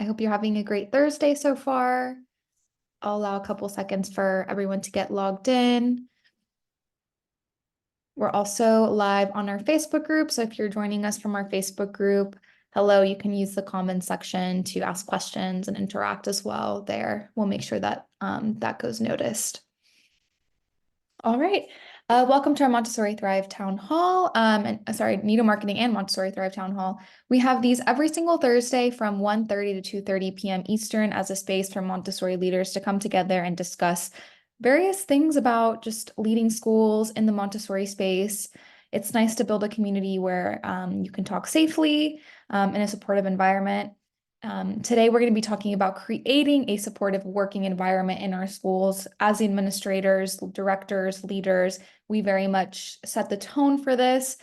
I hope you're having a great Thursday so far. I'll allow a couple seconds for everyone to get logged in. We're also live on our Facebook group, so if you're joining us from our Facebook group, hello, you can use the comments section to ask questions and interact as well there. We'll make sure that that goes noticed. All right. Welcome to our Montessori Thrive Town Hall, Nido Marketing and Montessori Thrive Town Hall. We have these every single Thursday from 1:30 to 2:30 p.m. Eastern as a space for Montessori leaders to come together and discuss various things about just leading schools in the Montessori space. It's nice to build a community where you can talk safely in a supportive environment. Today, we're going to be talking about creating a supportive working environment in our schools. As the administrators, directors, leaders, we very much set the tone for this.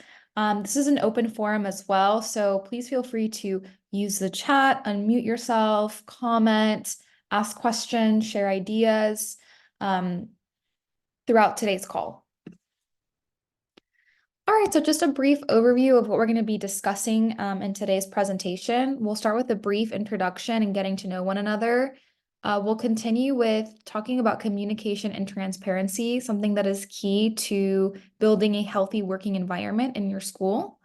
This is an open forum as well, so please feel free to use the chat, unmute yourself, comment, ask questions, share ideas throughout today's call. All right, so just a brief overview of what we're going to be discussing in today's presentation. We'll start with a brief introduction and getting to know one another. We'll continue with talking about communication and transparency, something that is key to building a healthy working environment in your school.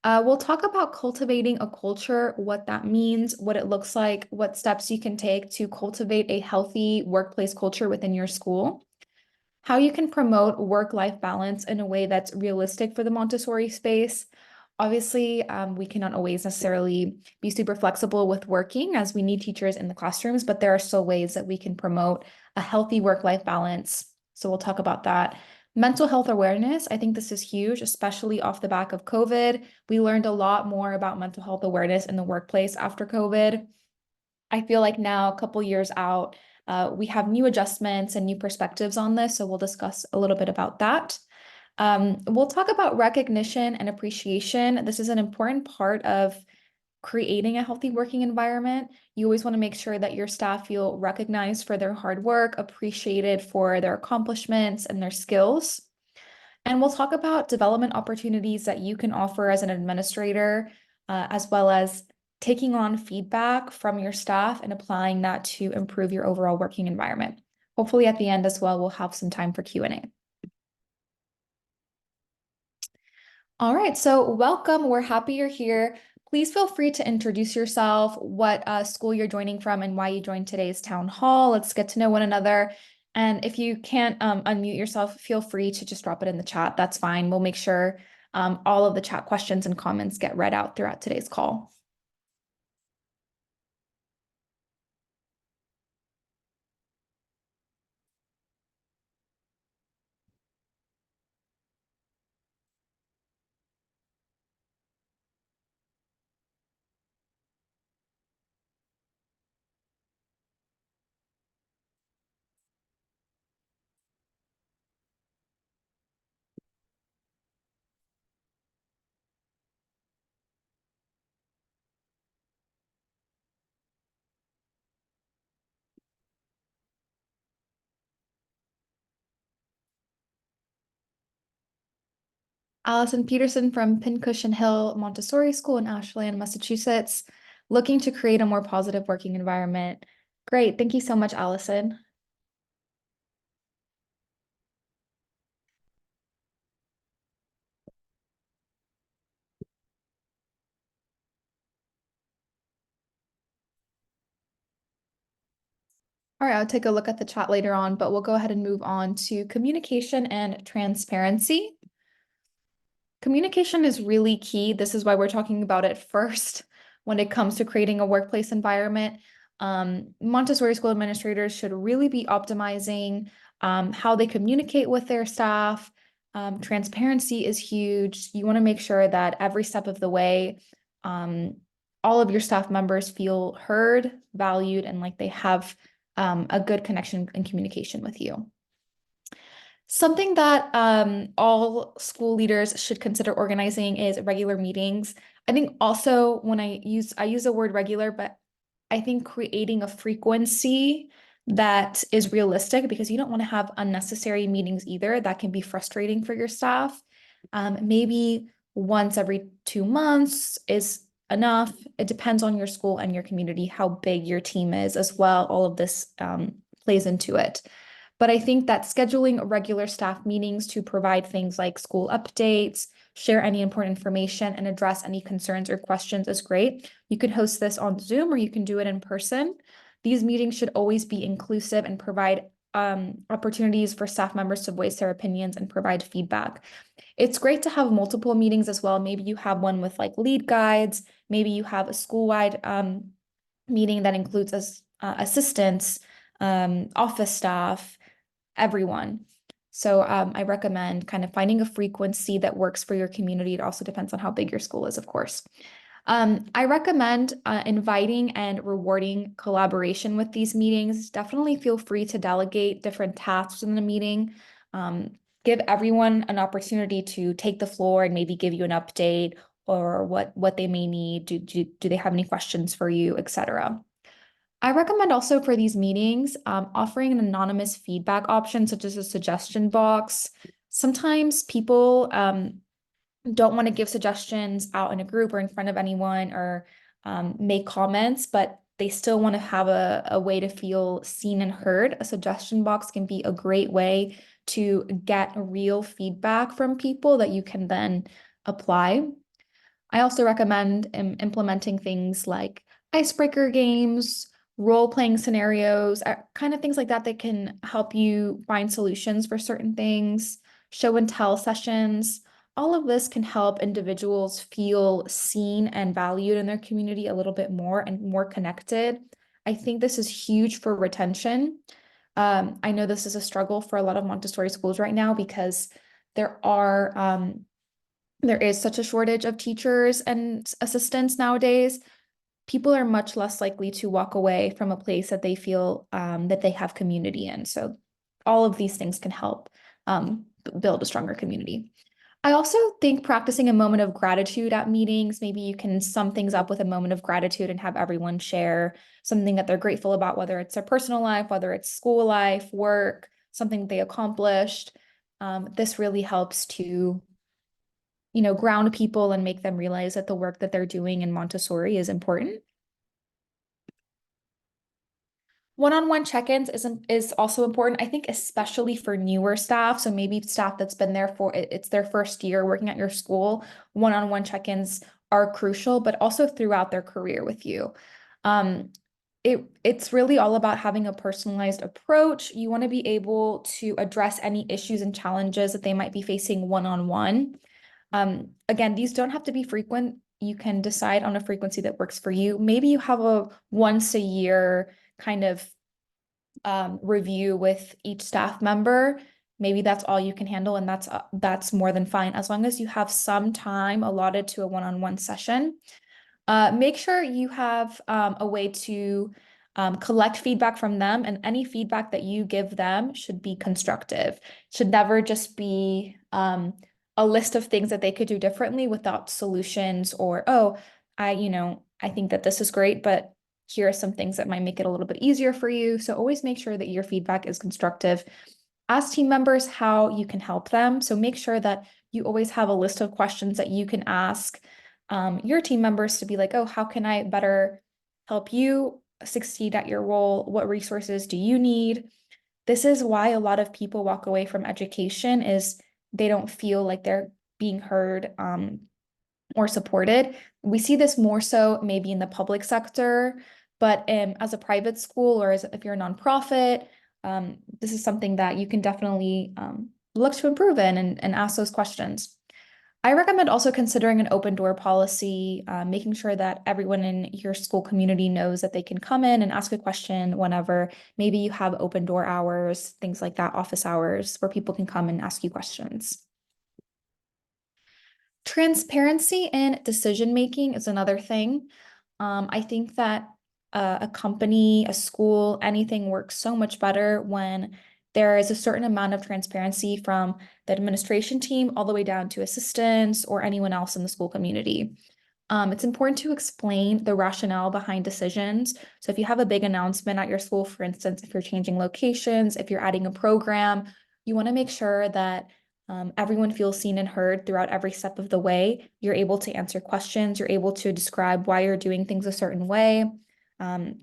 We'll talk about cultivating a culture, what that means, what it looks like, what steps you can take to cultivate a healthy workplace culture within your school. How you can promote work-life balance in a way that's realistic for the Montessori space. Obviously, we cannot always necessarily be super flexible with working as we need teachers in the classrooms, but there are still ways that we can promote a healthy work-life balance. So we'll talk about that. Mental health awareness, I think this is huge, especially off the back of COVID. We learned a lot more about mental health awareness in the workplace after COVID. I feel like now, a couple years out, we have new adjustments and new perspectives on this, so we'll discuss a little bit about that. We'll talk about recognition and appreciation. This is an important part of creating a healthy working environment. You always want to make sure that your staff feel recognized for their hard work, appreciated for their accomplishments and their skills. And we'll talk about development opportunities that you can offer as an administrator, as well as taking on feedback from your staff and applying that to improve your overall working environment. Hopefully at the end as well, we'll have some time for Q&A. All right, so welcome. We're happy you're here. Please feel free to introduce yourself, what school you're joining from, and why you joined today's town hall. Let's get to know one another. And if you can't unmute yourself, feel free to just drop it in the chat. That's fine. We'll make sure all of the chat questions and comments get read out throughout today's call. Allison Peterson from Pincushion Hill Montessori School in Ashland, Massachusetts, looking to create a more positive working environment. Great. Thank you so much, Allison. All right, I'll take a look at the chat later on, but we'll go ahead and move on to communication and transparency. Communication is really key. This is why we're talking about it first when it comes to creating a workplace environment. Montessori school administrators should really be optimizing how they communicate with their staff. Transparency is huge. You want to make sure that every step of the way, all of your staff members feel heard, valued, and like they have a good connection and communication with you. Something that all school leaders should consider organizing is regular meetings. I think also when I use the word regular, but I think creating a frequency that is realistic, because you don't want to have unnecessary meetings either. That can be frustrating for your staff. Maybe once every 2 months is enough. It depends on your school and your community, how big your team is as well. All of this plays into it. But I think that scheduling regular staff meetings to provide things like school updates, share any important information, and address any concerns or questions is great. You can host this on Zoom or you can do it in person. These meetings should always be inclusive and provide opportunities for staff members to voice their opinions and provide feedback. It's great to have multiple meetings as well. Maybe you have one with like lead guides. Maybe you have a school-wide meeting that includes assistants, office staff, everyone. So I recommend kind of finding a frequency that works for your community. It also depends on how big your school is, of course. I recommend inviting and rewarding collaboration with these meetings. Definitely feel free to delegate different tasks in the meeting. Give everyone an opportunity to take the floor and maybe give you an update or what they may need. Do they have any questions for you, etc. I recommend also for these meetings, offering an anonymous feedback option, such as a suggestion box. Sometimes people don't want to give suggestions out in a group or in front of anyone or make comments, but they still want to have a way to feel seen and heard. A suggestion box can be a great way to get real feedback from people that you can then apply. I also recommend implementing things like icebreaker games, role-playing scenarios, kind of things like that that can help you find solutions for certain things, show and tell sessions. All of this can help individuals feel seen and valued in their community a little bit more and more connected. I think this is huge for retention. I know this is a struggle for a lot of Montessori schools right now because there are there is such a shortage of teachers and assistants nowadays. People are much less likely to walk away from a place that they feel that they have community in. So all of these things can help build a stronger community. I also think practicing a moment of gratitude at meetings, maybe you can sum things up with a moment of gratitude and have everyone share something that they're grateful about, whether it's their personal life, whether it's school life, work, something they accomplished. This really helps to ground people and make them realize that the work that they're doing in Montessori is important. One-on-one check-ins is also important, I think, especially for newer staff. So maybe staff that's been there for it's their first year working at your school. One-on-one check-ins are crucial, but also throughout their career with you. It's really all about having a personalized approach. You want to be able to address any issues and challenges that they might be facing one-on-one. Again, these don't have to be frequent. You can decide on a frequency that works for you. Maybe you have a once a year kind of review with each staff member. Maybe that's all you can handle, and that's more than fine as long as you have some time allotted to a one-on-one session. Make sure you have a way to collect feedback from them, and any feedback that you give them should be constructive. Should never just be a list of things that they could do differently without solutions or, oh, I think that this is great, but here are some things that might make it a little bit easier for you. So always make sure that your feedback is constructive. Ask team members how you can help them. So make sure that you always have a list of questions that you can ask your team members to be like, oh, how can I better help you succeed at your role? What resources do you need? This is why a lot of people walk away from education is they don't feel like they're being heard or supported. We see this more so maybe in the public sector, but as a private school or if you're a nonprofit, this is something that you can definitely look to improve in and ask those questions. I recommend also considering an open door policy, making sure that everyone in your school community knows that they can come in and ask a question whenever. Maybe you have open door hours, things like that, office hours, where people can come and ask you questions. Transparency in decision making is another thing. I think that a company, a school, anything works so much better when there is a certain amount of transparency from the administration team all the way down to assistants or anyone else in the school community. It's important to explain the rationale behind decisions. So if you have a big announcement at your school, for instance, if you're changing locations, if you're adding a program, you want to make sure that Everyone feels seen and heard throughout every step of the way. You're able to answer questions. You're able to describe why you're doing things a certain way. Um,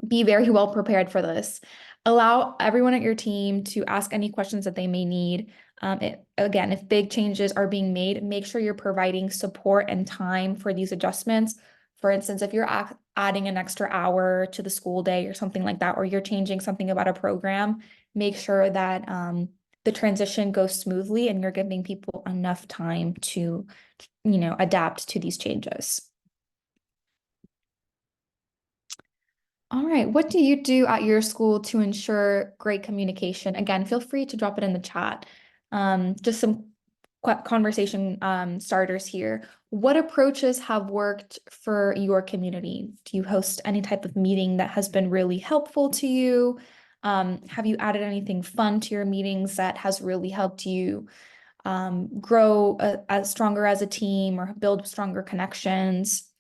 be very well prepared for this. Allow everyone at your team to ask any questions that they may need. Again, if big changes are being made, make sure you're providing support and time for these adjustments. For instance, if you're adding an extra hour to the school day or something like that, or you're changing something about a program, make sure that the transition goes smoothly and you're giving people enough time to, adapt to these changes. All right. What do you do at your school to ensure great communication? Again, feel free to drop it in the chat. Just some conversation starters here. What approaches have worked for your community? Do you host any type of meeting that has been really helpful to you? Have you added anything fun to your meetings that has really helped you grow as stronger as a team or build stronger connections?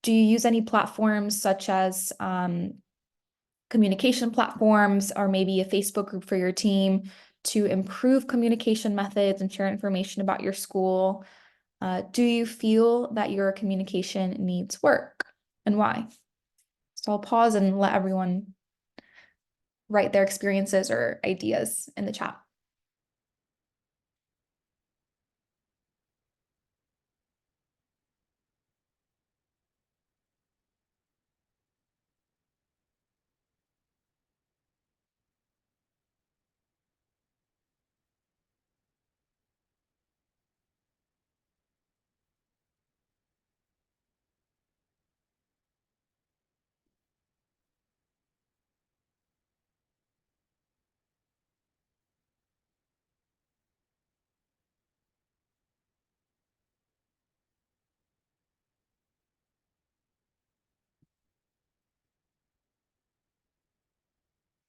Do you use any platforms such as communication platforms or maybe a Facebook group for your team to improve communication methods and share information about your school? Do you feel that your communication needs work and why? So I'll pause and let everyone write their experiences or ideas in the chat.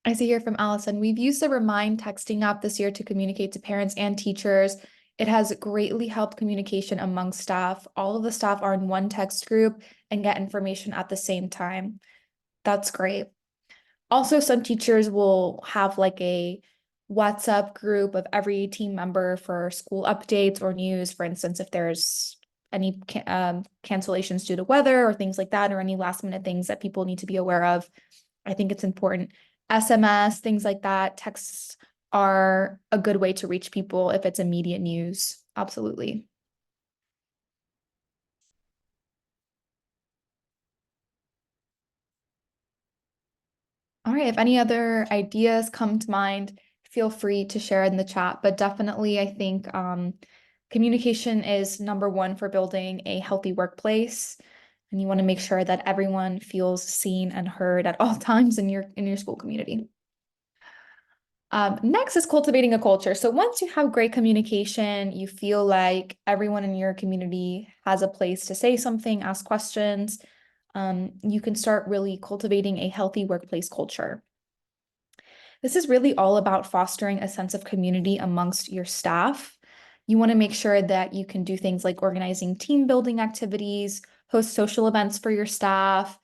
I see here from Allison, we've used the Remind texting app this year to communicate to parents and teachers. It has greatly helped communication among staff. All of the staff are in one text group and get information at the same time. That's great. Also, some teachers will have like a WhatsApp group of every team member for school updates or news. For instance, if there's any cancellations due to weather or things like that, or any last minute things that people need to be aware of, I think it's important. SMS, things like that, texts are a good way to reach people if it's immediate news. Absolutely. All right, if any other ideas come to mind, feel free to share in the chat. But definitely, I think communication is number one for building a healthy workplace. And you want to make sure that everyone feels seen and heard at all times in your school community. Next is cultivating a culture. So once you have great communication, you feel like everyone in your community has a place to say something, ask questions, you can start really cultivating a healthy workplace culture. This is really all about fostering a sense of community amongst your staff. You want to make sure that you can do things like organizing team building activities, host social events for your staff,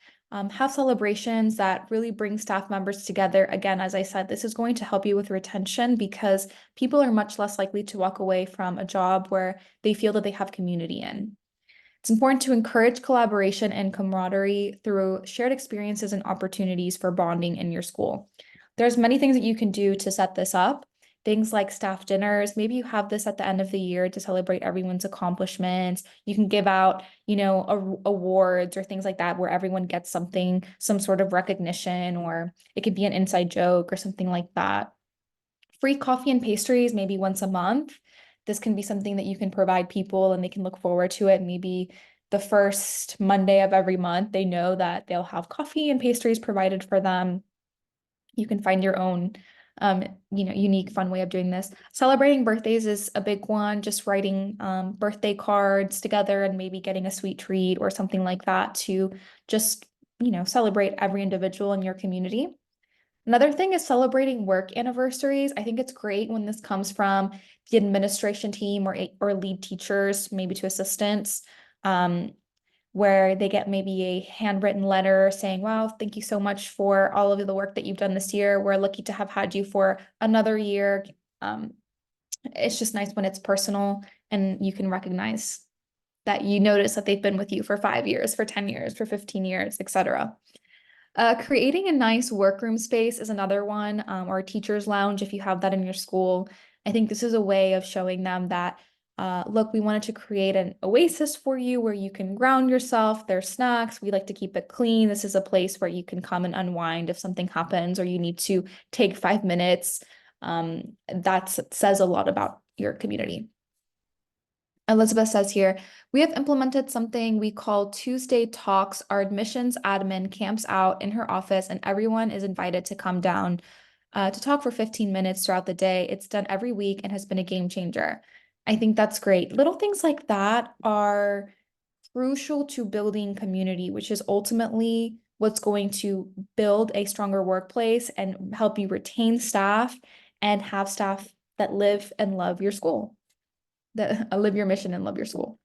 have celebrations that really bring staff members together. Again, as I said, this is going to help you with retention because people are much less likely to walk away from a job where they feel that they have community in. It's important to encourage collaboration and camaraderie through shared experiences and opportunities for bonding in your school. There's many things that you can do to set this up. Things like staff dinners. Maybe you have this at the end of the year to celebrate everyone's accomplishments. You can give out, awards or things like that where everyone gets something, some sort of recognition, or it could be an inside joke or something like that. Free coffee and pastries, maybe once a month. This can be something that you can provide people and they can look forward to it. Maybe the first Monday of every month, they know that they'll have coffee and pastries provided for them. You can find your own, unique, fun way of doing this. Celebrating birthdays is a big one. Just writing birthday cards together and maybe getting a sweet treat or something like that to just, celebrate every individual in your community. Another thing is celebrating work anniversaries. I think it's great when this comes from the administration team or lead teachers, maybe to assistants, where they get maybe a handwritten letter saying, wow, thank you so much for all of the work that you've done this year. We're lucky to have had you for another year. It's just nice when it's personal and you can recognize that you notice that they've been with you for 5 years, for 10 years, for 15 years, etc. Creating a nice workroom space is another one, or a teacher's lounge if you have that in your school. I think this is a way of showing them that, look, we wanted to create an oasis for you where you can ground yourself. There's snacks. We like to keep it clean. This is a place where you can come and unwind if something happens or you need to take 5 minutes. That says a lot about your community. Elizabeth says here, we have implemented something we call Tuesday Talks. Our admissions admin camps out in her office, and everyone is invited to come down to talk for 15 minutes throughout the day. It's done every week and has been a game changer. I think that's great. Little things like that are crucial to building community, which is ultimately what's going to build a stronger workplace and help you retain staff and have staff that live and love your school, that live your mission and love your school.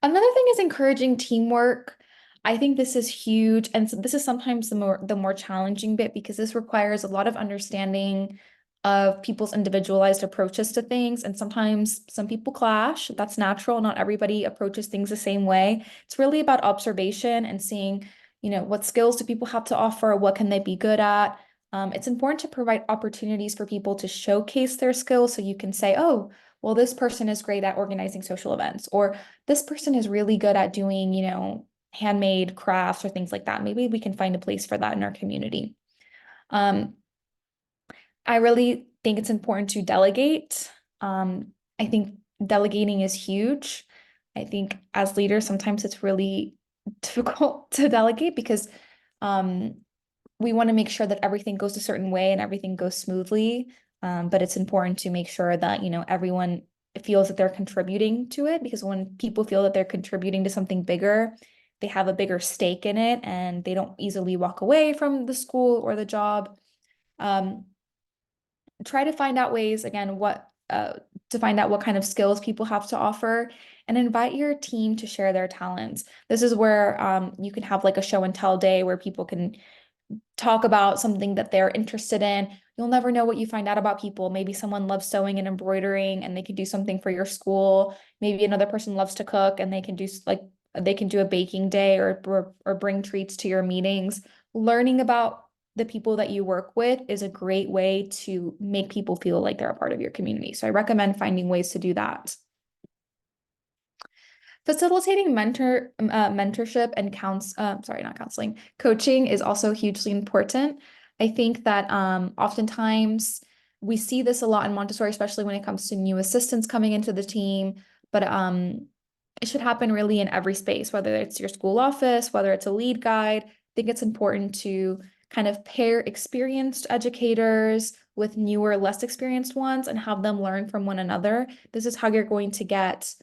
Another thing is encouraging teamwork. I think this is huge, and so this is sometimes the more challenging bit because this requires a lot of understanding of people's individualized approaches to things, and sometimes some people clash. That's natural. Not everybody approaches things the same way. It's really about observation and seeing, what skills do people have to offer, what can they be good at. It's important to provide opportunities for people to showcase their skills so you can say, oh, well, this person is great at organizing social events, or this person is really good at doing, handmade crafts or things like that. Maybe we can find a place for that in our community. Um, I really think it's important to delegate. I think delegating is huge. I think as leaders, sometimes it's really difficult to delegate because um, we want to make sure that everything goes a certain way and everything goes smoothly. But it's important to make sure that, everyone feels that they're contributing to it, because when people feel that they're contributing to something bigger, they have a bigger stake in it and they don't easily walk away from the school or the job. Um, Try to find out ways, again, to find out what kind of skills people have to offer and invite your team to share their talents. This is where you can have like a show and tell day where people can talk about something that they're interested in. You'll never know what you find out about people. Maybe someone loves sewing and embroidering and they can do something for your school. Maybe another person loves to cook and they can do a baking day or bring treats to your meetings. Learning about the people that you work with is a great way to make people feel like they're a part of your community. So I recommend finding ways to do that. Facilitating mentorship and not counseling, coaching is also hugely important. I think that oftentimes we see this a lot in Montessori, especially when it comes to new assistants coming into the team, but it should happen really in every space, whether it's your school office, whether it's a lead guide. I think it's important to kind of pair experienced educators with newer, less experienced ones and have them learn from one another. This is how you're going to get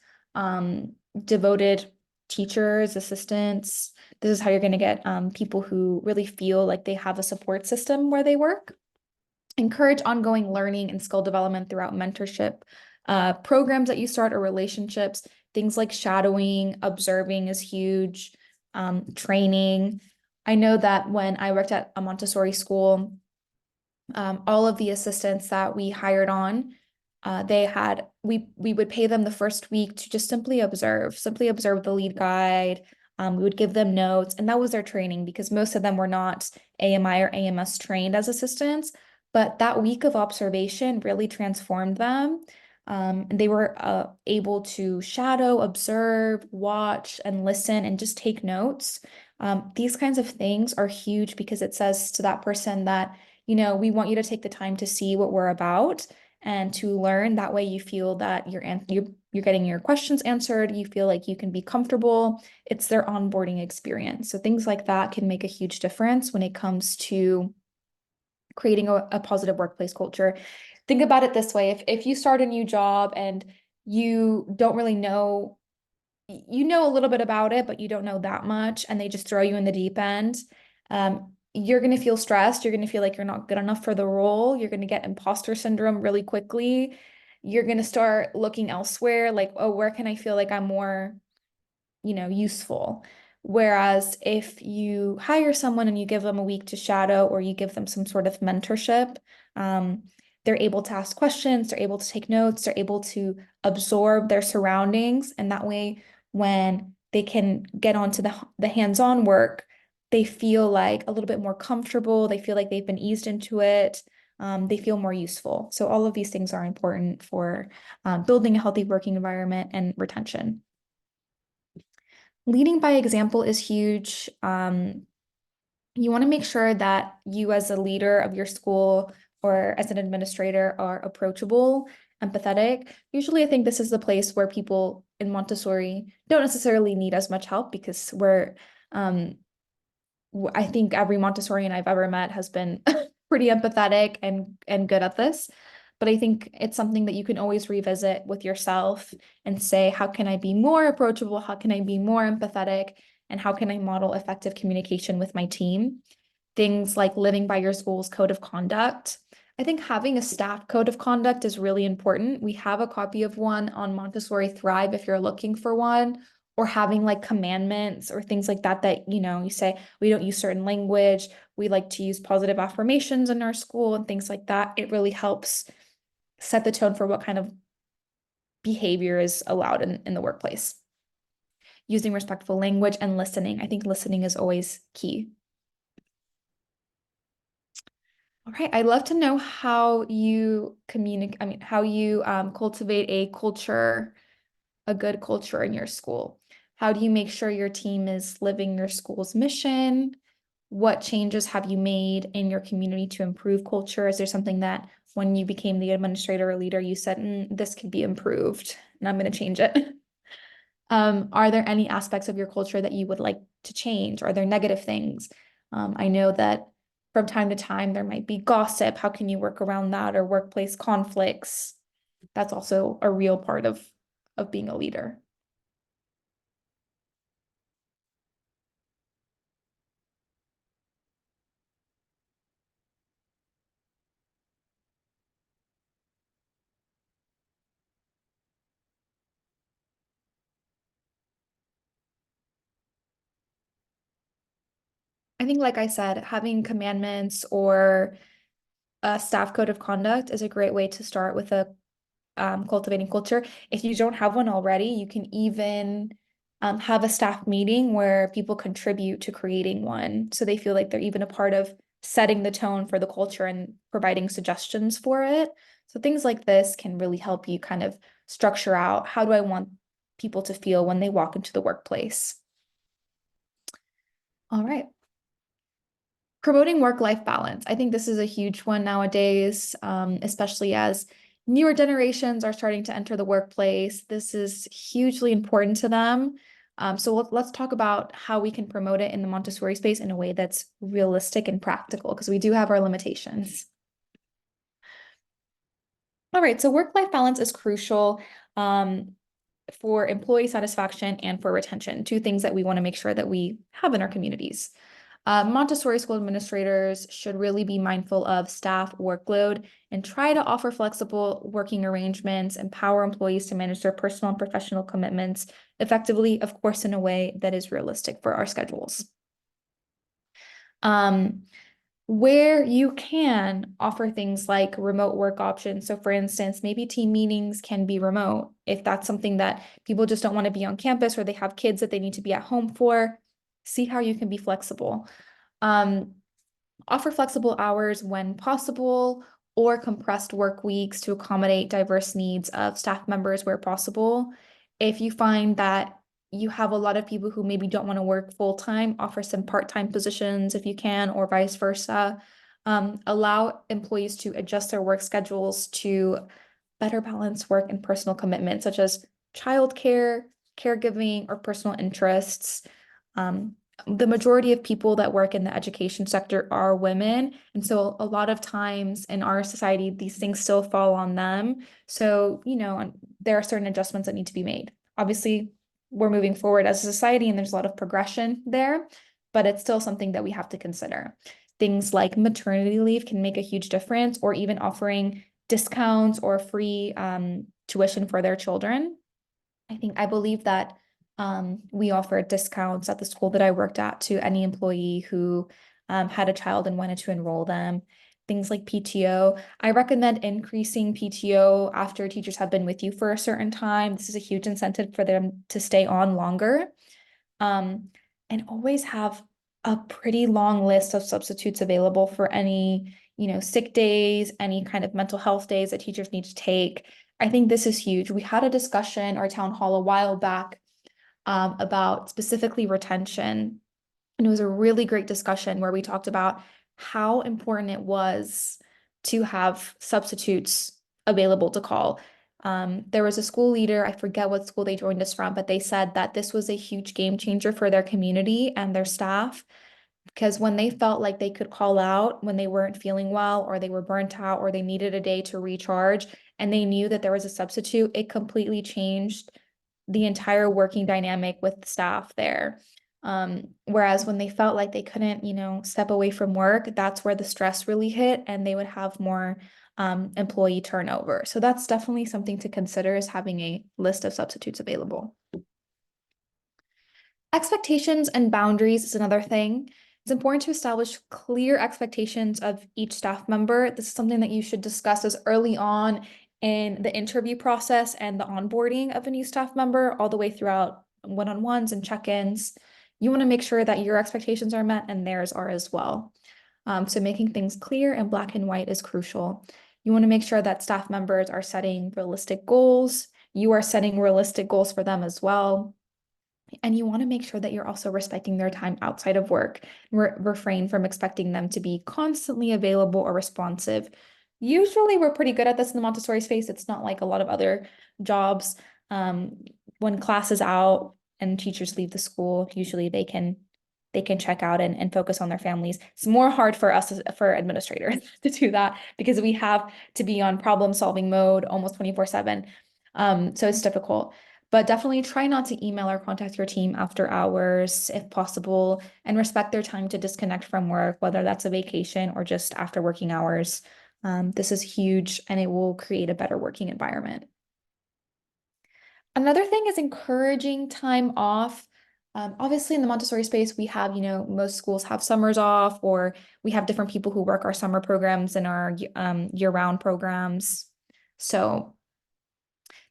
devoted teachers, assistants. This is how you're going to get people who really feel like they have a support system where they work. Encourage ongoing learning and skill development throughout mentorship programs that you start, or relationships. Things like shadowing, observing is huge. Training. I know that when I worked at a Montessori school, all of the assistants that we hired on, we would pay them the first week to just simply observe the lead guide. We would give them notes, and that was their training because most of them were not AMI or AMS trained as assistants. But that week of observation really transformed them. And they were able to shadow, observe, watch, and listen, and just take notes. These kinds of things are huge because it says to that person that, we want you to take the time to see what we're about and to learn. That way you feel that you're getting your questions answered. You feel like you can be comfortable. It's their onboarding experience. So things like that can make a huge difference when it comes to creating a positive workplace culture. Think about it this way. If you start a new job and you don't really know, you know a little bit about it, but you don't know that much, and they just throw you in the deep end, you're going to feel stressed. You're going to feel like you're not good enough for the role. You're going to get imposter syndrome really quickly. You're going to start looking elsewhere, like, oh, where can I feel like I'm more, useful? Whereas if you hire someone and you give them a week to shadow, or you give them some sort of mentorship, they're able to ask questions, they're able to take notes, they're able to absorb their surroundings. And that way, when they can get onto the hands-on work, they feel like a little bit more comfortable. They feel like they've been eased into it. They feel more useful. So all of these things are important for building a healthy working environment and retention. Leading by example is huge. You want to make sure that you, as a leader of your school or as an administrator, are approachable, empathetic. Usually, I think this is the place where people in Montessori don't necessarily need as much help because um, I think every Montessorian I've ever met has been pretty empathetic and good at this. But I think it's something that you can always revisit with yourself and say, how can I be more approachable? How can I be more empathetic? And how can I model effective communication with my team? Things like living by your school's code of conduct. I think having a staff code of conduct is really important. We have a copy of one on Montessori Thrive if you're looking for one, or having like commandments or things like that that, you say, we don't use certain language. We like to use positive affirmations in our school and things like that. It really helps set the tone for what kind of behavior is allowed in the workplace. Using respectful language and listening. I think listening is always key. All right, I'd love to know how you how you cultivate a good culture in your school. How do you make sure your team is living your school's mission? What changes have you made in your community to improve culture? Is there something that when you became the administrator or leader, you said, this could be improved and I'm going to change it? Are there any aspects of your culture that you would like to change? Are there negative things? I know that from time to time there might be gossip. How can you work around that, or workplace conflicts? That's also a real part of being a leader. I think, like I said, having commandments or a staff code of conduct is a great way to start with a cultivating culture. If you don't have one already, you can even have a staff meeting where people contribute to creating one. So they feel like they're even a part of setting the tone for the culture and providing suggestions for it. So things like this can really help you kind of structure out, how do I want people to feel when they walk into the workplace? All right. Promoting work-life balance. I think this is a huge one nowadays, especially as newer generations are starting to enter the workplace. This is hugely important to them. So let's talk about how we can promote it in the Montessori space in a way that's realistic and practical, because we do have our limitations. All right, so work-life balance is crucial for employee satisfaction and for retention, two things that we want to make sure that we have in our communities. Montessori school administrators should really be mindful of staff workload and try to offer flexible working arrangements, empower employees to manage their personal and professional commitments effectively, of course, in a way that is realistic for our schedules. Where you can offer things like remote work options. So for instance, maybe team meetings can be remote if that's something that people just don't want to be on campus, or they have kids that they need to be at home for. See how you can be flexible. Offer flexible hours when possible, or compressed work weeks to accommodate diverse needs of staff members where possible. If you find that you have a lot of people who maybe don't want to work full time, offer some part-time positions if you can, or vice versa. Allow employees to adjust their work schedules to better balance work and personal commitments, such as childcare, caregiving, or personal interests. The majority of people that work in the education sector are women. And so a lot of times in our society, these things still fall on them. So, there are certain adjustments that need to be made. Obviously, we're moving forward as a society and there's a lot of progression there, but it's still something that we have to consider. Things like maternity leave can make a huge difference, or even offering discounts or free tuition for their children. I believe that we offered discounts at the school that I worked at to any employee who had a child and wanted to enroll them. things like PTO. I recommend increasing PTO after teachers have been with you for a certain time. This is a huge incentive for them to stay on longer. Um, and always have a pretty long list of substitutes available for any, sick days, any kind of mental health days that teachers need to take. I think this is huge. We had a discussion or town hall a while back about specifically retention. And it was a really great discussion where we talked about how important it was to have substitutes available to call. There was a school leader, I forget what school they joined us from, but they said that this was a huge game changer for their community and their staff because when they felt like they could call out when they weren't feeling well or they were burnt out or they needed a day to recharge and they knew that there was a substitute, it completely changed the entire working dynamic with the staff there. Whereas when they felt like they couldn't, step away from work, that's where the stress really hit and they would have more employee turnover. So that's definitely something to consider is having a list of substitutes available. Expectations and boundaries is another thing. It's important to establish clear expectations of each staff member. This is something that you should discuss as early on in the interview process and the onboarding of a new staff member, all the way throughout one-on-ones and check-ins. You want to make sure that your expectations are met and theirs are as well. So making things clear and black and white is crucial. You want to make sure that staff members are setting realistic goals. You are setting realistic goals for them as well. And you want to make sure that you're also respecting their time outside of work. Refrain from expecting them to be constantly available or responsive. Usually, we're pretty good at this in the Montessori space. It's not like a lot of other jobs. When class is out and teachers leave the school, usually they can check out and focus on their families. It's more hard for us for administrators to do that because we have to be on problem solving mode almost 24/7. So it's difficult. But definitely try not to email or contact your team after hours if possible, and respect their time to disconnect from work, whether that's a vacation or just after working hours. This is huge and it will create a better working environment. Another thing is encouraging time off. Obviously, in the Montessori space, we have, most schools have summers off, or we have different people who work our summer programs and our year-round programs. So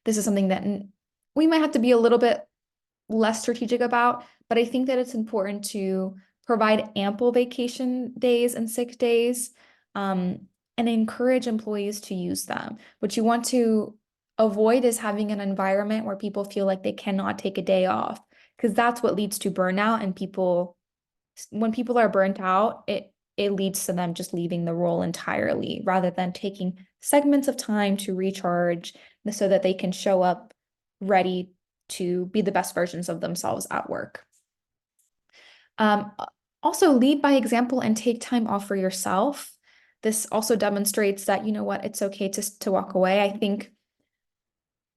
this is something that we might have to be a little bit less strategic about, but I think that it's important to provide ample vacation days and sick days, and encourage employees to use them. What you want to avoid is having an environment where people feel like they cannot take a day off, because that's what leads to burnout. And when people are burnt out, it leads to them just leaving the role entirely rather than taking segments of time to recharge so that they can show up ready to be the best versions of themselves at work. Um, Also lead by example and take time off for yourself. This also demonstrates that, it's okay to walk away. I think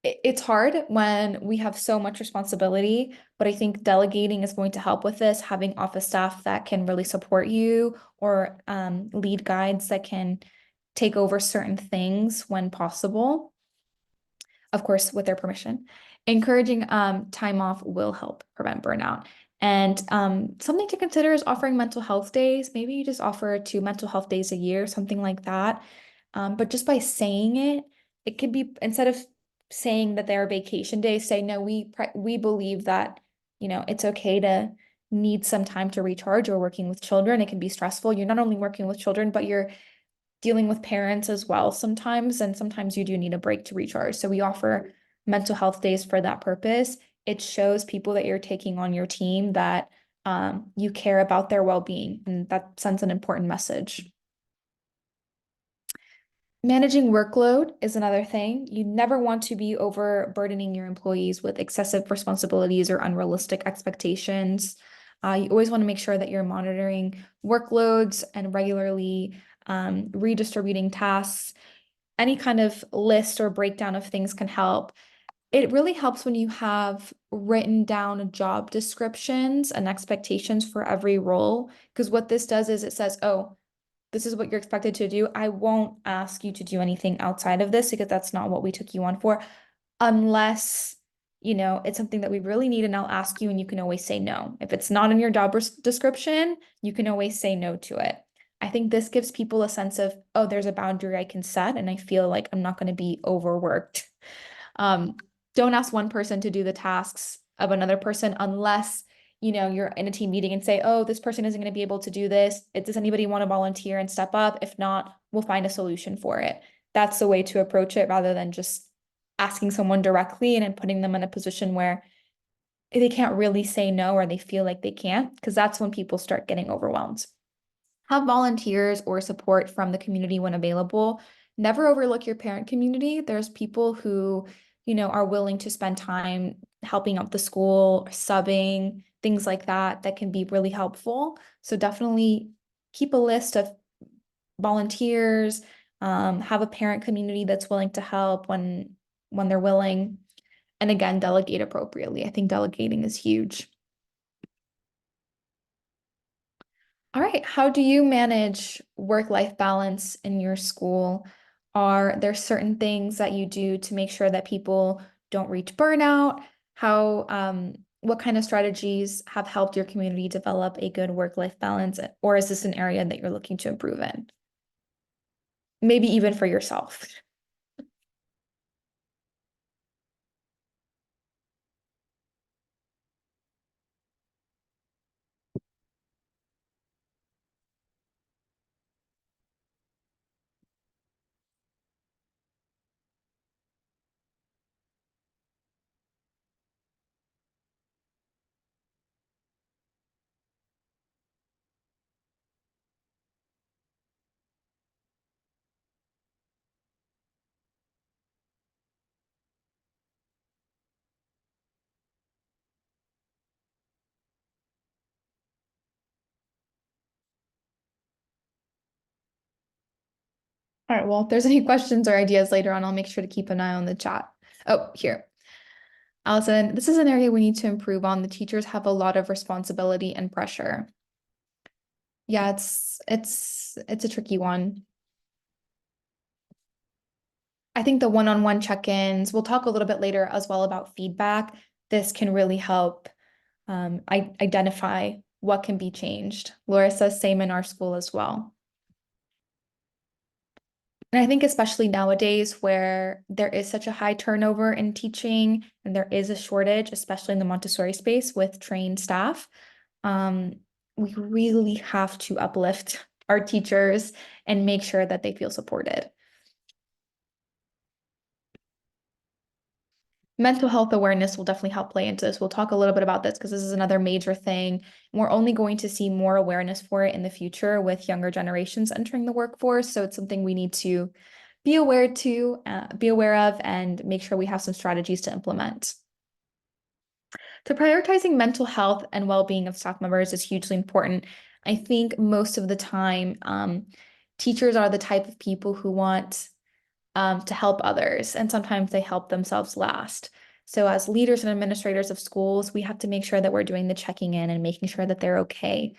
it's hard when we have so much responsibility, but I think delegating is going to help with this, having office staff that can really support you or lead guides that can take over certain things when possible, of course, with their permission. Encouraging time off will help prevent burnout. And something to consider is offering mental health days. Maybe you just offer 2 mental health days a year, something like that. But just by saying it, it could be, instead of saying that they're vacation days, say, no, we believe that, it's okay to need some time to recharge. Or working with children, it can be stressful. You're not only working with children, but you're dealing with parents as well sometimes, and sometimes you do need a break to recharge. So we offer mental health days for that purpose. It shows people that you're taking on your team that you care about their well-being, and that sends an important message. Managing workload is another thing. You never want to be overburdening your employees with excessive responsibilities or unrealistic expectations. You always want to make sure that you're monitoring workloads and regularly redistributing tasks. Any kind of list or breakdown of things can help. It really helps when you have written down job descriptions and expectations for every role, because what this does is it says, oh, this is what you're expected to do. I won't ask you to do anything outside of this because that's not what we took you on for, unless, it's something that we really need and I'll ask you, and you can always say no. If it's not in your job description, you can always say no to it. I think this gives people a sense of, oh, there's a boundary I can set, and I feel like I'm not going to be overworked. Um, don't ask one person to do the tasks of another person unless, you're in a team meeting and say, oh, this person isn't going to be able to do this. Does anybody want to volunteer and step up? If not, we'll find a solution for it. That's the way to approach it rather than just asking someone directly and then putting them in a position where they can't really say no or they feel like they can't, because that's when people start getting overwhelmed. Have volunteers or support from the community when available. Never overlook your parent community. There's people who, are willing to spend time helping out the school, subbing, things like that, that can be really helpful. So definitely keep a list of volunteers, have a parent community that's willing to help when they're willing. And again, delegate appropriately. I think delegating is huge. All right. How do you manage work-life balance in your school? Are there certain things that you do to make sure that people don't reach burnout? What kind of strategies have helped your community develop a good work-life balance? Or is this an area that you're looking to improve in? Maybe even for yourself. All right. Well, if there's any questions or ideas later on, I'll make sure to keep an eye on the chat. Oh, here. Allison, this is an area we need to improve on. The teachers have a lot of responsibility and pressure. Yeah, it's a tricky one. I think the one-on-one check-ins, we'll talk a little bit later as well about feedback. This can really help identify what can be changed. Laura says same in our school as well. And I think especially nowadays where there is such a high turnover in teaching and there is a shortage, especially in the Montessori space with trained staff, um, we really have to uplift our teachers and make sure that they feel supported. Mental health awareness will definitely help play into this. We'll talk a little bit about this because this is another major thing. We're only going to see more awareness for it in the future with younger generations entering the workforce. So it's something we need to be aware of, and make sure we have some strategies to implement. So prioritizing mental health and well-being of staff members is hugely important. I think most of the time, teachers are the type of people who want to help others, and sometimes they help themselves last. So as leaders and administrators of schools, we have to make sure that we're doing the checking in and making sure that they're okay.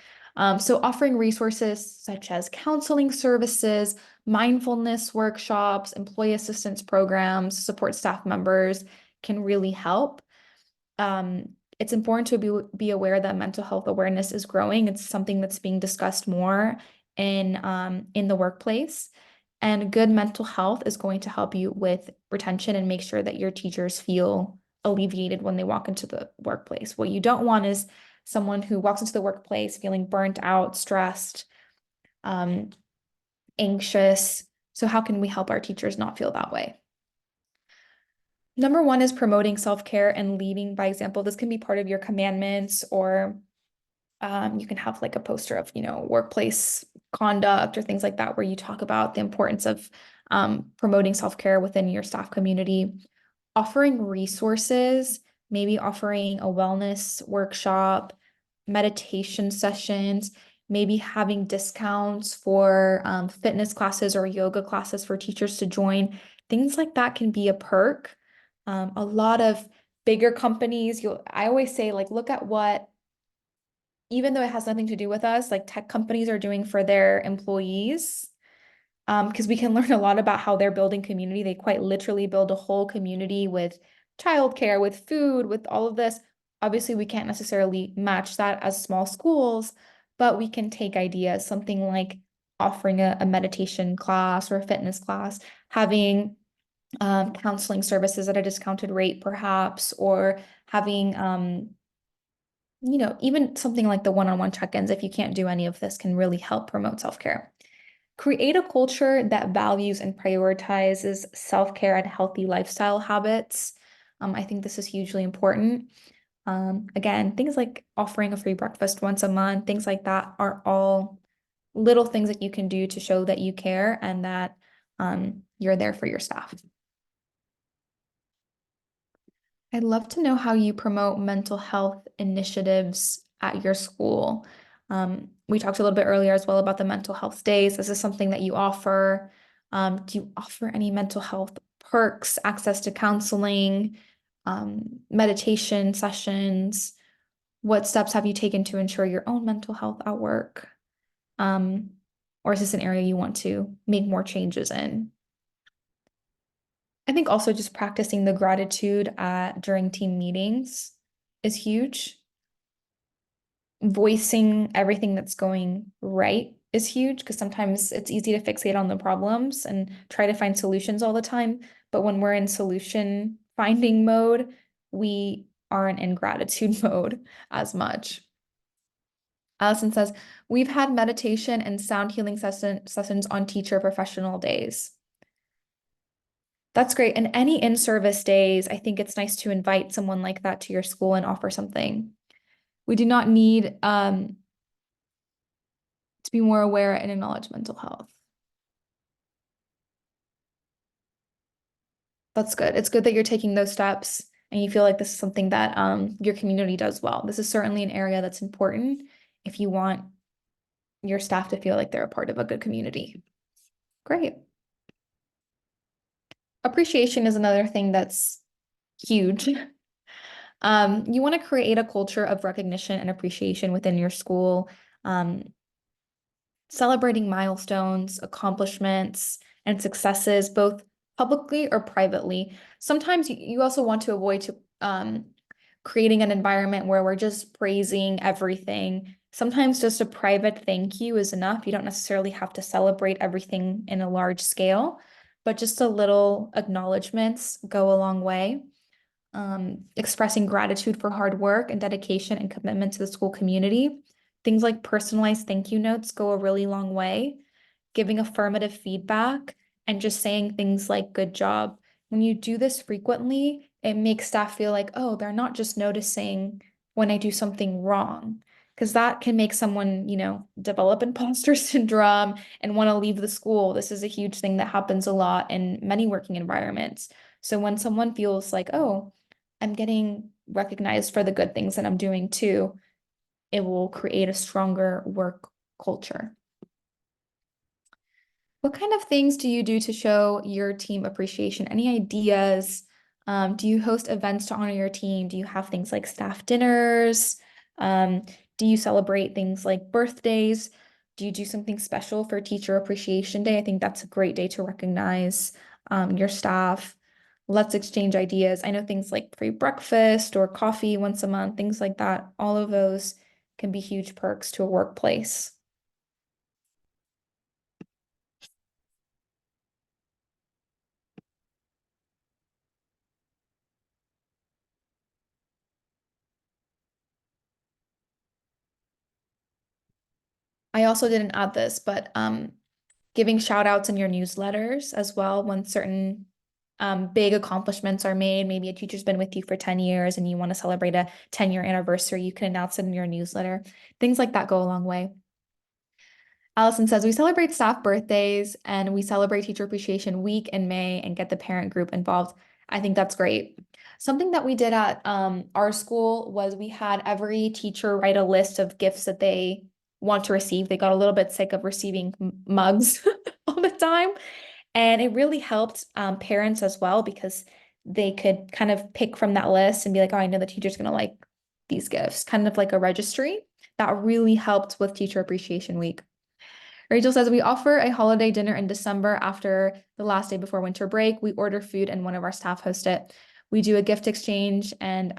So offering resources such as counseling services, mindfulness workshops, employee assistance programs, support staff members can really help. It's important to be aware that mental health awareness is growing. It's something that's being discussed more in the workplace. And good mental health is going to help you with retention and make sure that your teachers feel alleviated when they walk into the workplace. What you don't want is someone who walks into the workplace feeling burnt out, stressed, um, anxious. So how can we help our teachers not feel that way? Number one is promoting self-care and leading by example. This can be part of your commandments, or you can have like a poster of, workplace conduct or things like that, where you talk about the importance of promoting self-care within your staff community. Offering resources, maybe offering a wellness workshop, meditation sessions, maybe having discounts for fitness classes or yoga classes for teachers to join. Things like that can be a perk. A lot of bigger companies, I always say, like, look at what, even though it has nothing to do with us, like tech companies are doing for their employees. Because we can learn a lot about how they're building community. They quite literally build a whole community with childcare, with food, with all of this. Obviously, we can't necessarily match that as small schools, but we can take ideas, something like offering a meditation class or a fitness class, having counseling services at a discounted rate, perhaps, or having, even something like the one-on-one check-ins, if you can't do any of this, can really help promote self-care. Create a culture that values and prioritizes self-care and healthy lifestyle habits. I think this is hugely important. Again, things like offering a free breakfast once a month, things like that are all little things that you can do to show that you care and that you're there for your staff. I'd love to know how you promote mental health initiatives at your school. We talked a little bit earlier as well about the mental health days. This is something that you offer. Do you offer any mental health perks, access to counseling, meditation sessions? What steps have you taken to ensure your own mental health at work? Or is this an area you want to make more changes in? I think also just practicing the gratitude during team meetings is huge. Voicing everything that's going right is huge because sometimes it's easy to fixate on the problems and try to find solutions all the time. But when we're in solution finding mode, we aren't in gratitude mode as much. Allison says, we've had meditation and sound healing sessions on teacher professional days. That's great. And any in-service days, I think it's nice to invite someone like that to your school and offer something. We do not need to be more aware and acknowledge mental health. That's good. It's good that you're taking those steps and you feel like this is something that your community does well. This is certainly an area that's important if you want your staff to feel like they're a part of a good community. Great. Appreciation is another thing that's huge. You want to create a culture of recognition and appreciation within your school. Celebrating milestones, accomplishments, and successes, both publicly or privately. Sometimes you also want to avoid creating an environment where we're just praising everything. Sometimes just a private thank you is enough. You don't necessarily have to celebrate everything in a large scale, but just a little acknowledgments go a long way. Expressing gratitude for hard work and dedication and commitment to the school community. Things like personalized thank you notes go a really long way. Giving affirmative feedback and just saying things like good job. When you do this frequently, it makes staff feel like, oh, they're not just noticing when I do something wrong. Because that can make someone, develop imposter syndrome and want to leave the school. This is a huge thing that happens a lot in many working environments. So when someone feels like, oh, I'm getting recognized for the good things that I'm doing too, it will create a stronger work culture. What kind of things do you do to show your team appreciation? Any ideas? Do you host events to honor your team? Do you have things like staff dinners? Do you celebrate things like birthdays? Do you do something special for Teacher Appreciation Day? I think that's a great day to recognize your staff. Let's exchange ideas. I know things like free breakfast or coffee once a month, things like that. All of those can be huge perks to a workplace. I also didn't add this, but giving shout outs in your newsletters as well when certain big accomplishments are made. Maybe a teacher's been with you for 10 years and you want to celebrate a 10-year anniversary. You can announce it in your newsletter. Things like that go a long way. Allison says, we celebrate staff birthdays and we celebrate Teacher Appreciation Week in May and get the parent group involved. I think that's great. Something that we did at our school was we had every teacher write a list of gifts that they want to receive. They got a little bit sick of receiving mugs all the time. And it really helped parents as well because they could kind of pick from that list and be like, oh, I know the teacher's going to like these gifts, kind of like a registry. That really helped with Teacher Appreciation Week. Rachel says, we offer a holiday dinner in December after the last day before winter break. We order food and one of our staff host it. We do a gift exchange and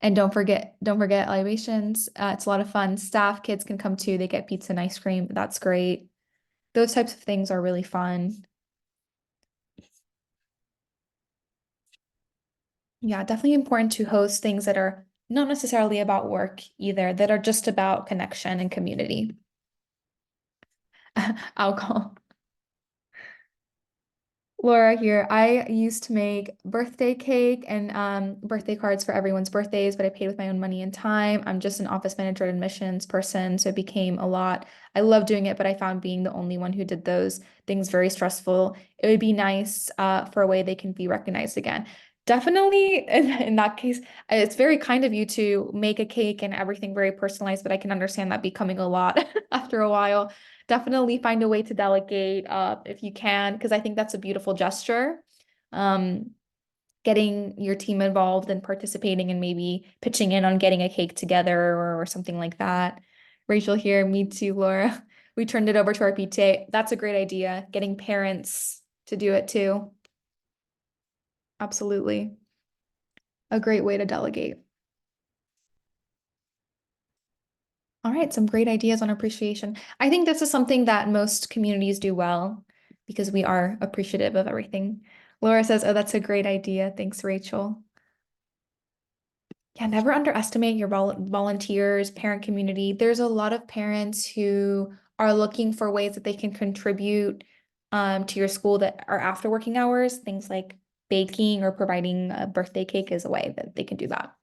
And don't forget libations. It's a lot of fun. Staff, kids can come too. They get pizza and ice cream. That's great. Those types of things are really fun. Yeah, definitely important to host things that are not necessarily about work either, that are just about connection and community. Alcohol. Laura here. I used to make birthday cake and birthday cards for everyone's birthdays, but I paid with my own money and time. I'm just an office manager admissions person, so it became a lot. I love doing it, but I found being the only one who did those things very stressful. It would be nice for a way they can be recognized again. Definitely in that case, it's very kind of you to make a cake and everything very personalized, but I can understand that becoming a lot after a while. Definitely find a way to delegate if you can, because I think that's a beautiful gesture. Um, Getting your team involved and participating and maybe pitching in on getting a cake together or something like that. Rachel here, me too, Laura. We turned it over to our PTA. That's a great idea. Getting parents to do it too. Absolutely. A great way to delegate. All right, some great ideas on appreciation. I think this is something that most communities do well because we are appreciative of everything. Laura says, "Oh, that's a great idea. Thanks, Rachel." Yeah, never underestimate your volunteers, parent community. There's a lot of parents who are looking for ways that they can contribute to your school that are after working hours. Things like baking or providing a birthday cake is a way that they can do that.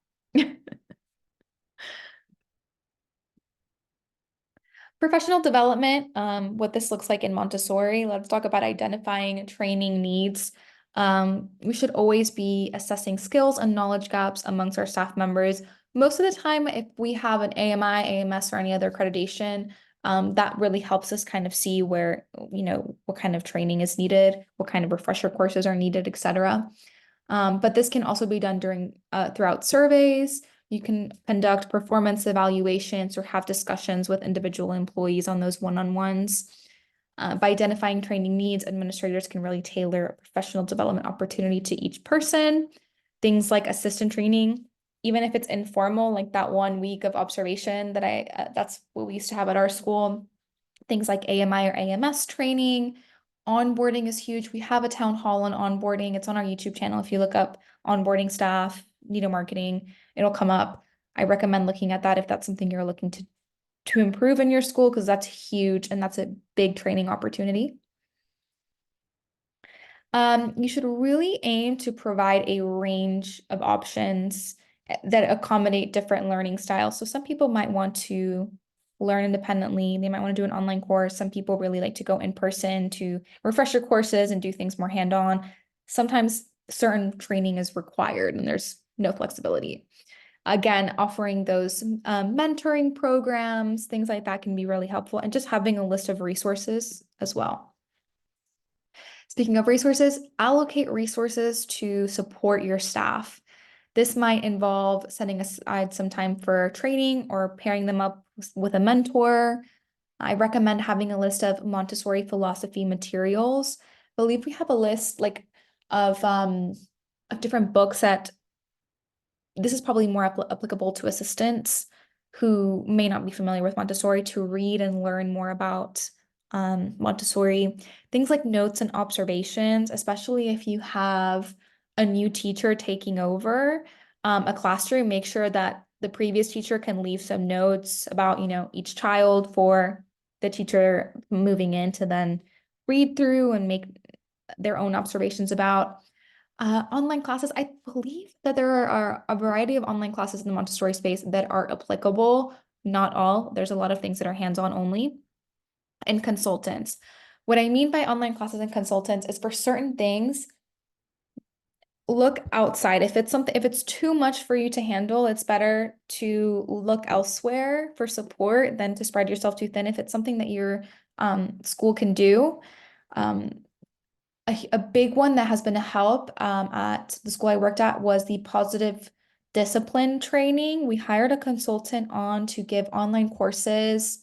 Professional development, what this looks like in Montessori. Let's talk about identifying training needs. We should always be assessing skills and knowledge gaps amongst our staff members. Most of the time, if we have an AMI, AMS, or any other accreditation, that really helps us kind of see where, what kind of training is needed, what kind of refresher courses are needed, etc. But this can also be done throughout surveys. You can conduct performance evaluations or have discussions with individual employees on those one-on-ones. By identifying training needs, administrators can really tailor a professional development opportunity to each person. Things like assistant training, even if it's informal, like that 1 week of observation that's what we used to have at our school. Things like AMI or AMS training. Onboarding is huge. We have a town hall on onboarding. It's on our YouTube channel. If you look up onboarding staff, Nido Marketing, it'll come up. I recommend looking at that if that's something you're looking to improve in your school, because that's huge and that's a big training opportunity. You should really aim to provide a range of options that accommodate different learning styles. So some people might want to learn independently. They might want to do an online course. Some people really like to go in person to refresher courses and do things more hand-on. Sometimes certain training is required and there's no flexibility. Again, offering those mentoring programs, things like that can be really helpful, and just having a list of resources as well. Speaking of resources, allocate resources to support your staff. This might involve setting aside some time for training or pairing them up with a mentor. I recommend having a list of Montessori philosophy materials. I believe we have a list like of different books that this is probably more applicable to assistants who may not be familiar with Montessori, to read and learn more about Montessori. Things like notes and observations, especially if you have a new teacher taking over a classroom, make sure that the previous teacher can leave some notes about, each child for the teacher moving in to then read through and make their own observations about. Online classes, I believe that there are a variety of online classes in the Montessori space that are applicable. Not all. There's a lot of things that are hands-on only. And consultants. What I mean by online classes and consultants is for certain things, look outside. If it's too much for you to handle, it's better to look elsewhere for support than to spread yourself too thin. If it's something that your school can do, um, a big one that has been a help at the school I worked at was the positive discipline training. We hired a consultant on to give online courses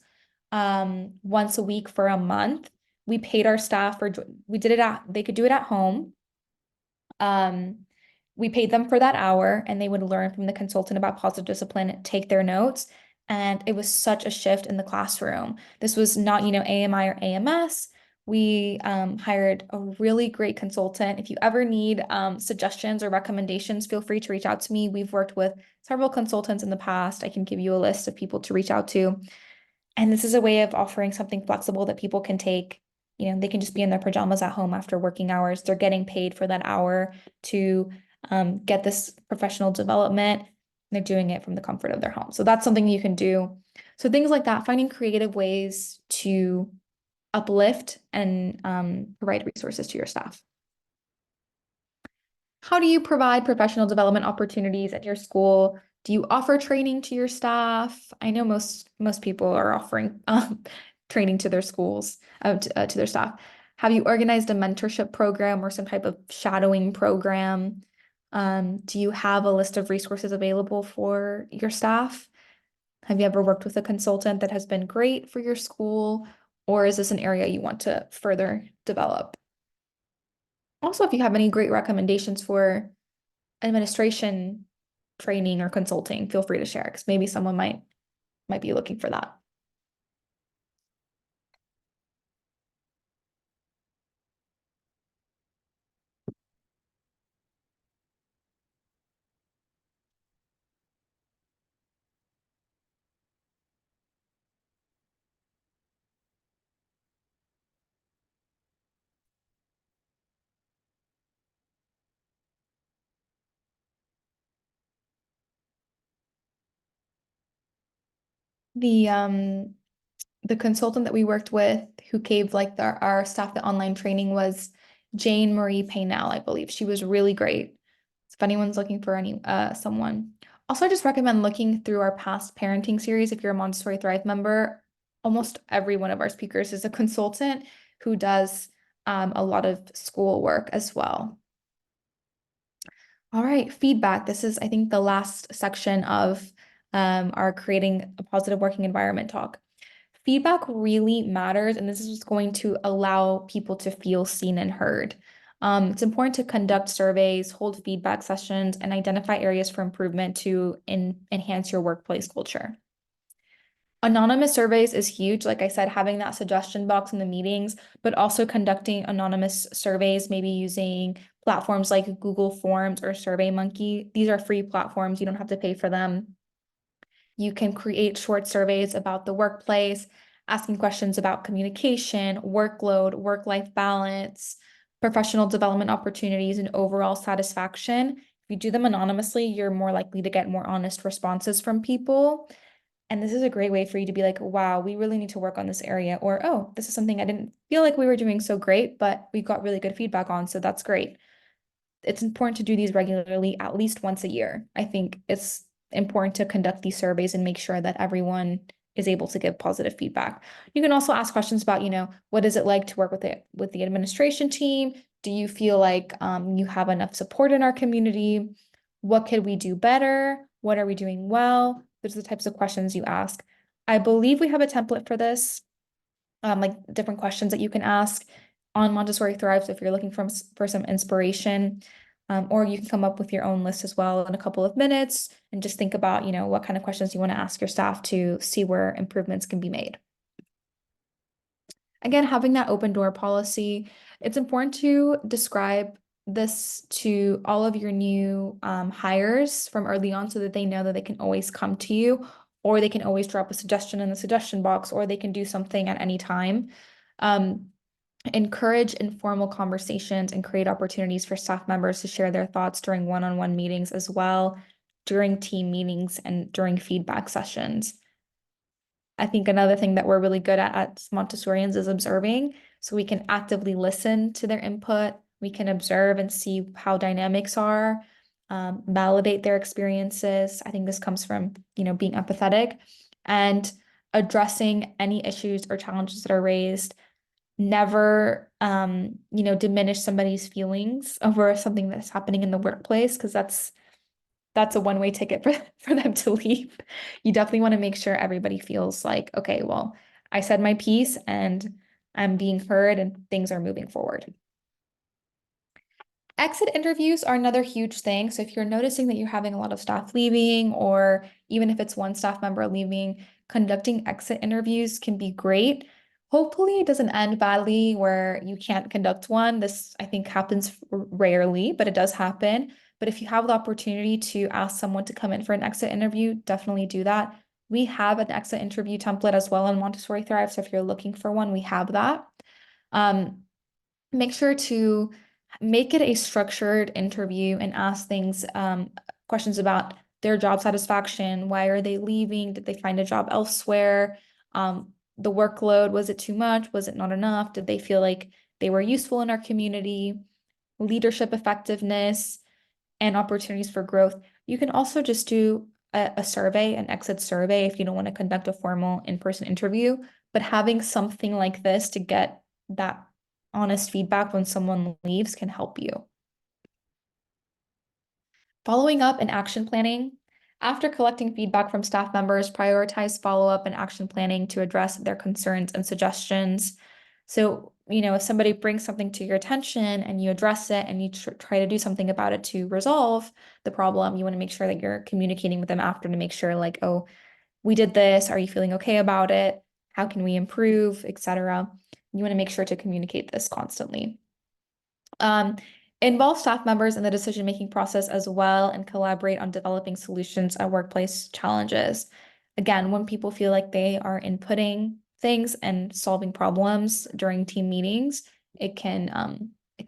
once a week for a month. We paid our staff for, we did it at, they could do it at home. Um, we paid them for that hour and they would learn from the consultant about positive discipline, take their notes. And it was such a shift in the classroom. This was not, AMI or AMS. We hired a really great consultant. If you ever need suggestions or recommendations, feel free to reach out to me. We've worked with several consultants in the past. I can give you a list of people to reach out to. And this is a way of offering something flexible that people can take. They can just be in their pajamas at home after working hours. They're getting paid for that hour to get this professional development. They're doing it from the comfort of their home. So that's something you can do. So things like that, finding creative ways to uplift and provide resources to your staff. How do you provide professional development opportunities at your school? Do you offer training to your staff? I know most people are offering training to their schools, to their staff. Have you organized a mentorship program or some type of shadowing program? Do you have a list of resources available for your staff? Have you ever worked with a consultant that has been great for your school, or is this an area you want to further develop? Also, if you have any great recommendations for administration training or consulting, feel free to share because maybe someone might be looking for that. The the consultant that we worked with who gave like our staff the online training was Jane Marie Paynell, I believe. She was really great. So if anyone's looking for any someone. Also, I just recommend looking through our past parenting series. If you're a Montessori Thrive member, almost every one of our speakers is a consultant who does a lot of school work as well. All right, feedback. This is, I think, the last section of our creating a positive working environment talk. Feedback really matters, and this is what's going to allow people to feel seen and heard. It's important to conduct surveys, hold feedback sessions, and identify areas for improvement to enhance your workplace culture. Anonymous surveys is huge. Like I said, having that suggestion box in the meetings, but also conducting anonymous surveys, maybe using platforms like Google Forms or SurveyMonkey. These are free platforms. You don't have to pay for them. You can create short surveys about the workplace, asking questions about communication, workload, work-life balance, professional development opportunities, and overall satisfaction. If you do them anonymously, you're more likely to get more honest responses from people. And this is a great way for you to be like, wow, we really need to work on this area. Or, oh, this is something I didn't feel like we were doing so great, but we got really good feedback on. So that's great. It's important to do these regularly, at least once a year. I think it's important to conduct these surveys and make sure that everyone is able to give positive feedback. You can also ask questions about, what is it like to work with the administration team? Do you feel like you have enough support in our community? What could we do better? What are we doing well? Those are the types of questions you ask. I believe we have a template for this, like different questions that you can ask on Montessori Thrive. So if you're looking for some inspiration, or you can come up with your own list as well in a couple of minutes and just think about, what kind of questions you want to ask your staff to see where improvements can be made. Again, having that open door policy, it's important to describe this to all of your new hires from early on so that they know that they can always come to you, or they can always drop a suggestion in the suggestion box, or they can do something at any time. Encourage informal conversations and create opportunities for staff members to share their thoughts during one-on-one meetings as well, during team meetings and during feedback sessions. I think another thing that we're really good at Montessorians is observing. So we can actively listen to their input. We can observe and see how dynamics are, validate their experiences. I think this comes from, being empathetic and addressing any issues or challenges that are raised. Never, diminish somebody's feelings over something that's happening in the workplace, because that's a one-way ticket for them to leave. You definitely want to make sure everybody feels like, okay, well, I said my piece and I'm being heard and things are moving forward. Exit interviews are another huge thing. So if you're noticing that you're having a lot of staff leaving, or even if it's one staff member leaving, conducting exit interviews can be great. Hopefully, it doesn't end badly where you can't conduct one. This, I think, happens rarely, but it does happen. But if you have the opportunity to ask someone to come in for an exit interview, definitely do that. We have an exit interview template as well in Montessori Thrive. So if you're looking for one, we have that. Um, Make sure to make it a structured interview and ask things, questions about their job satisfaction. Why are they leaving? Did they find a job elsewhere? The workload, was it too much? Was it not enough? Did they feel like they were useful in our community? Leadership effectiveness and opportunities for growth. You can also just do a survey, an exit survey, if you don't want to conduct a formal in-person interview. But having something like this to get that honest feedback when someone leaves can help you. Following up and action planning. After collecting feedback from staff members, prioritize follow-up and action planning to address their concerns and suggestions. So, if somebody brings something to your attention and you address it and you try to do something about it to resolve the problem, you want to make sure that you're communicating with them after to make sure, like, oh, we did this. Are you feeling okay about it? How can we improve, etc. You want to make sure to communicate this constantly. Um, Involve staff members in the decision-making process as well and collaborate on developing solutions at workplace challenges. Again, when people feel like they are inputting things and solving problems during team meetings, it can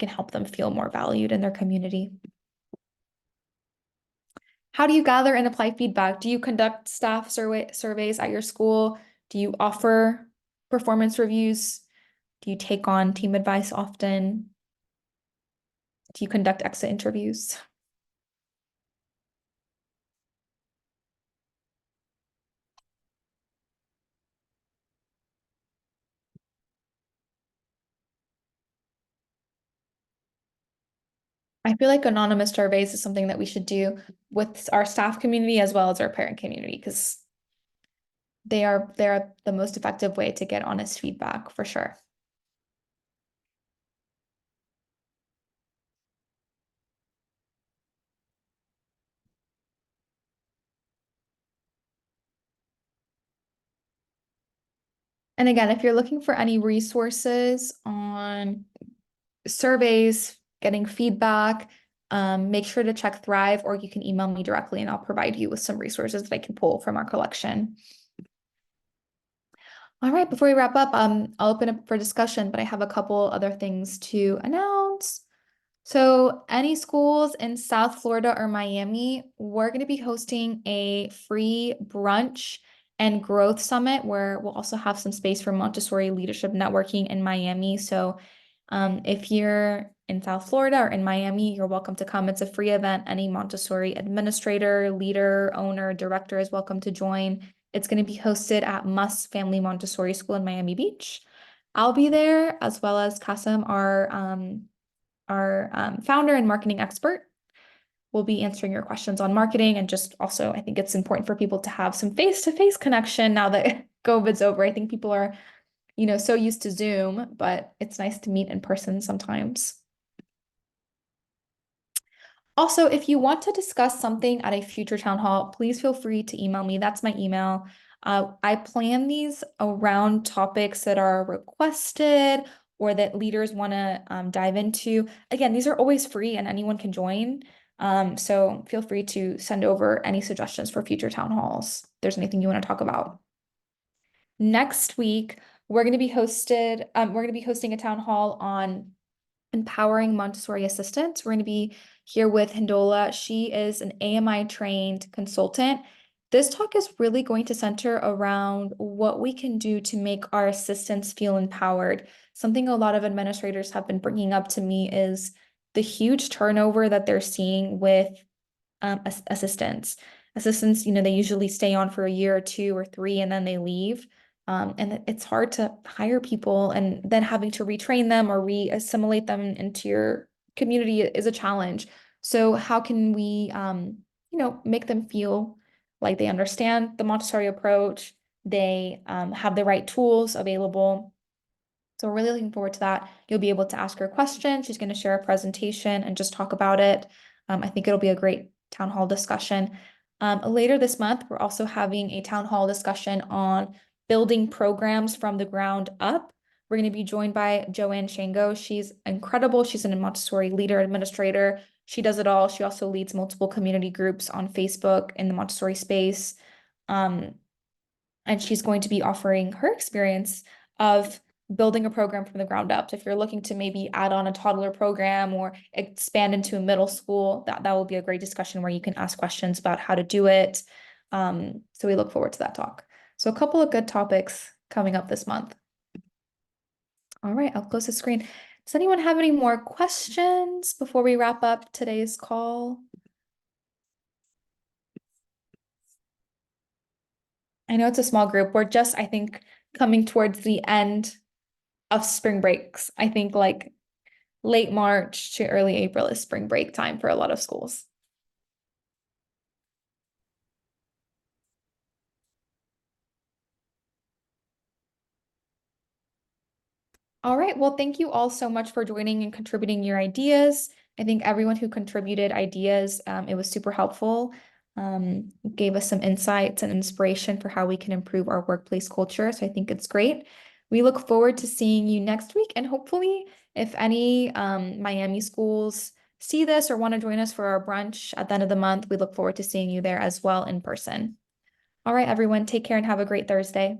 help them feel more valued in their community. How do you gather and apply feedback? Do you conduct staff surveys at your school? Do you offer performance reviews? Do you take on team advice often? Do you conduct exit interviews? I feel like anonymous surveys is something that we should do with our staff community as well as our parent community because they're the most effective way to get honest feedback for sure. And again, if you're looking for any resources on surveys, getting feedback, make sure to check Thrive, or you can email me directly and I'll provide you with some resources that I can pull from our collection. All right, before we wrap up, I'll open up for discussion, but I have a couple other things to announce. So, any schools in South Florida or Miami, we're going to be hosting a free brunch and growth summit where we'll also have some space for Montessori leadership networking in Miami. So, if you're in South Florida or in Miami, you're welcome to come. It's a free event. Any Montessori administrator, leader, owner, director is welcome to join. It's going to be hosted at Muss Family Montessori School in Miami Beach. I'll be there as well as Kasim, our founder and marketing expert. Will be answering your questions on marketing and just also, I think it's important for people to have some face-to-face connection now that COVID's over. I think people are, so used to Zoom, but it's nice to meet in person sometimes. Also, if you want to discuss something at a future town hall, please feel free to email me. That's my email. I plan these around topics that are requested or that leaders want to dive into. Again, these are always free and anyone can join. So feel free to send over any suggestions for future town halls. If there's anything you want to talk about. Next week, we're going to be hosting a town hall on empowering Montessori assistants. We're going to be here with Hindola. She is an AMI trained consultant. This talk is really going to center around what we can do to make our assistants feel empowered. Something a lot of administrators have been bringing up to me is the huge turnover that they're seeing with assistants. Assistants, they usually stay on for a year or two or three and then they leave. And it's hard to hire people and then having to retrain them or re-assimilate them into your community is a challenge. So how can we, make them feel like they understand the Montessori approach, they have the right tools available. So we're really looking forward to that. You'll be able to ask her questions. She's going to share a presentation and just talk about it. I think it'll be a great town hall discussion. Later this month, we're also having a town hall discussion on building programs from the ground up. We're going to be joined by Joanne Shango. She's incredible. She's a Montessori leader, administrator. She does it all. She also leads multiple community groups on Facebook in the Montessori space. And she's going to be offering her experience of building a program from the ground up. So if you're looking to maybe add on a toddler program or expand into a middle school, that will be a great discussion where you can ask questions about how to do it. So we look forward to that talk. So a couple of good topics coming up this month. All right, I'll close the screen. Does anyone have any more questions before we wrap up today's call? I know it's a small group. We're just, I think, coming towards the end of spring breaks. I think like late March to early April is spring break time for a lot of schools. All right. Well, thank you all so much for joining and contributing your ideas. I think everyone who contributed ideas, it was super helpful. Gave us some insights and inspiration for how we can improve our workplace culture. So I think it's great. We look forward to seeing you next week. And hopefully, if any Miami schools see this or want to join us for our brunch at the end of the month, we look forward to seeing you there as well in person. All right, everyone, take care and have a great Thursday.